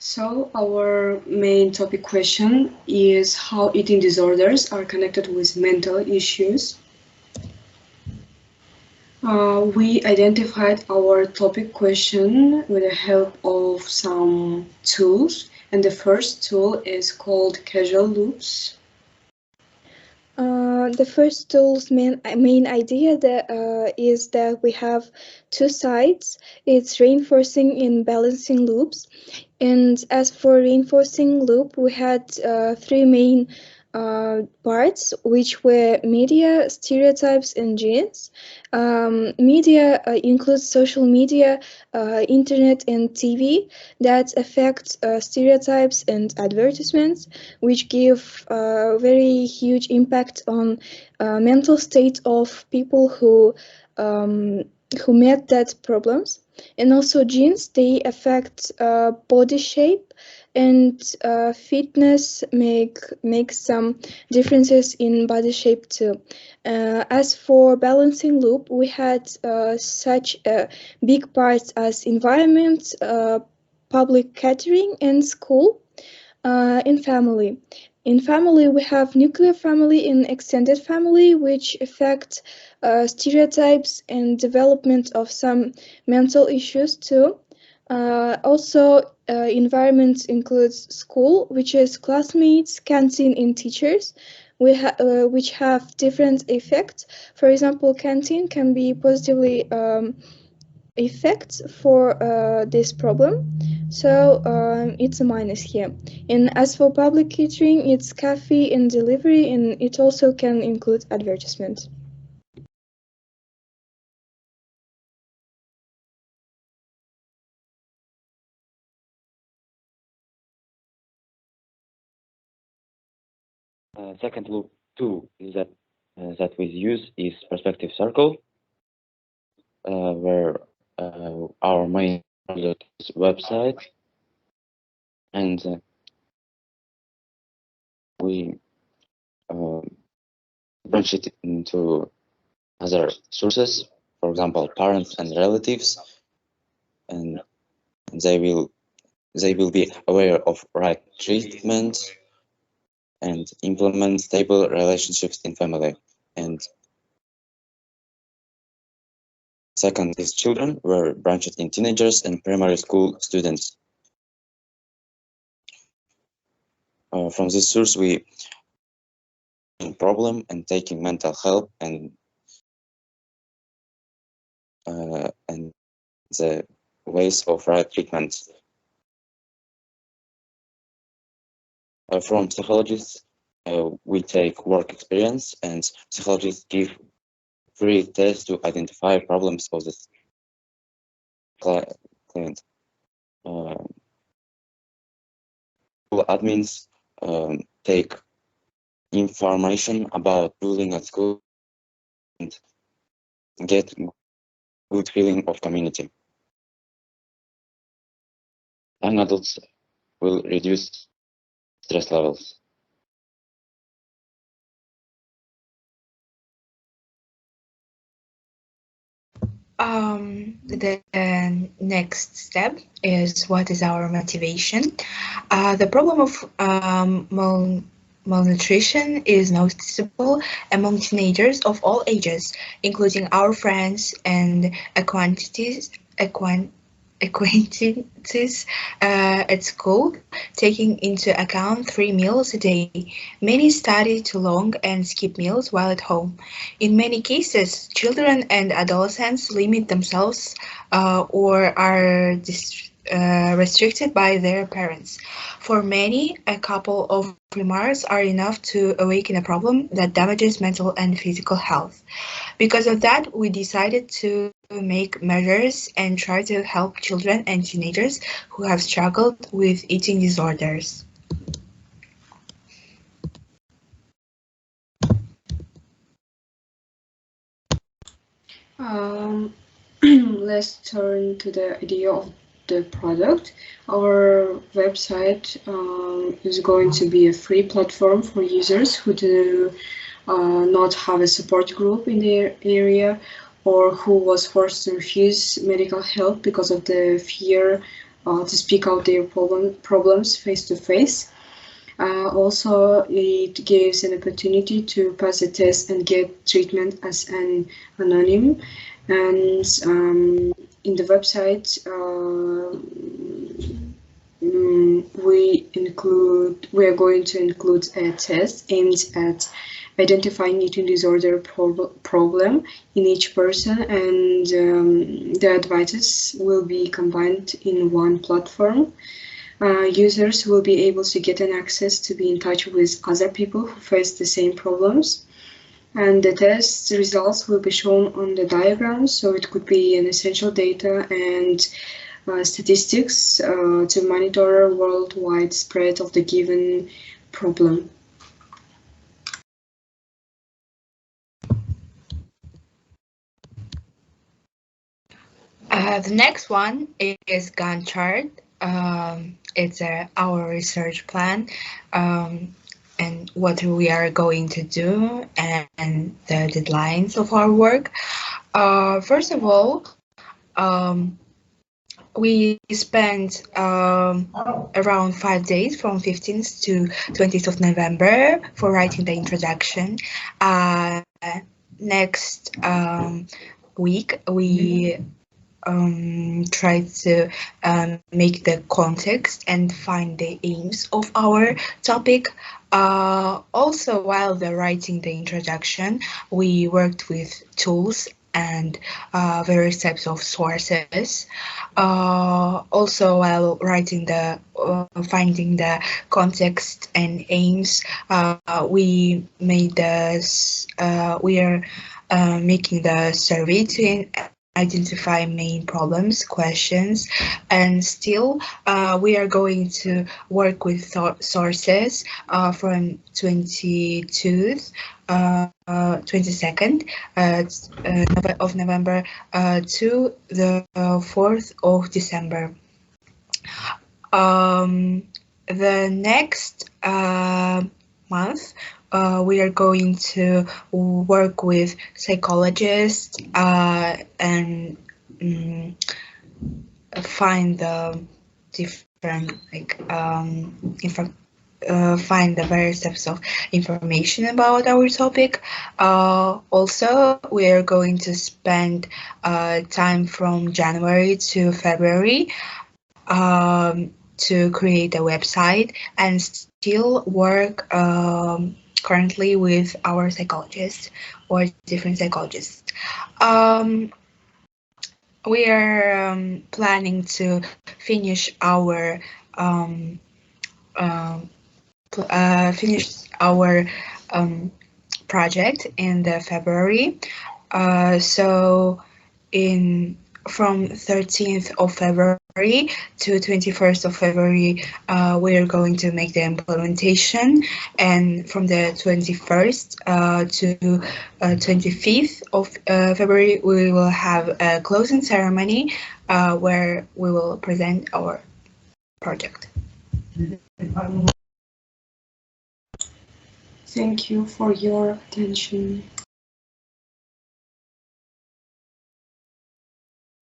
So our main topic question is how eating disorders are connected with mental issues. We identified our topic question with the help of some tools, and the first tool is called Causal Loops. The first tool's main idea is that we have two sides. It's reinforcing and balancing loops. And as for reinforcing loop, we had three main parts, which were media, stereotypes, and genes. Media includes social media, internet, and TV that affect stereotypes and advertisements, which give very huge impact on mental state of people who met that problems. And also genes, they affect body shape, and fitness make some differences in body shape too. As for balancing loop, we had such big parts as environment, public catering, and school, and family. In family, we have nuclear family and extended family, which affect stereotypes and development of some mental issues too. Also, environment includes school, which is classmates, canteen, and teachers, which have different effects. For example, canteen can be positively effects for this problem, so it's a minus here. And as for public catering, it's cafe and delivery, and it also can include advertisement. Second loop two is that we use is perspective circle, where our main product is website, and we branch it into other sources, for example, parents and relatives, and they will be aware of right treatment and implement stable relationships in family. And second is children, were branched in teenagers and primary school students. From this source, we problem and taking mental help and the ways of right treatment. From psychologists, we take work experience, and psychologists give free tests to identify problems of the client. Admins take information about bullying at school and get good feeling of community. Young adults will reduce stress levels. The next step is what is our motivation. The problem of malnutrition is noticeable among teenagers of all ages, including our friends and acquaintances at school, taking into account 3 meals a day. Many study too long and skip meals while at home. In many cases, children and adolescents limit themselves or are restricted by their parents. For many, a couple of remarks are enough to awaken a problem that damages mental and physical health. Because of that, we decided to make measures and try to help children and teenagers who have struggled with eating disorders. Let's turn to the idea of the product. Our website is going to be a free platform for users who do not have a support group in their area, or who was forced to refuse medical help because of the fear to speak out their problems face to face. Also, it gives an opportunity to pass a test and get treatment as an anonym. And in the website, we are going to include a test aimed at identifying eating disorder problem in each person, and the advices will be combined in one platform. Users will be able to get an access to be in touch with other people who face the same problems. And the test results will be shown on the diagram, so it could be an essential data and statistics to monitor worldwide spread of the given problem. The next one is Gantt chart. It's our research plan and what we are going to do and the deadlines of our work. First of all, we spent around 5 days from 15th to 20th of November for writing the introduction. Next week, we try to make the context and find the aims of our topic. Also, while writing the introduction, we worked with tools and various types of sources. Also, while writing finding the context and aims, we made we are making the survey to identify main problems, questions, and still we are going to work with sources from 22nd of November to the 4th of December. The next month, we are going to work with psychologists and find the different find the various types of information about our topic. Also, we are going to spend time from January to February to create a website and still work currently with our psychologists or different psychologists. We are planning to finish our project in the February. So from 13th of February to 21st of February, we are going to make the implementation, and from the 21st to 25th of February, we will have a closing ceremony where we will present our project. Thank you for your attention.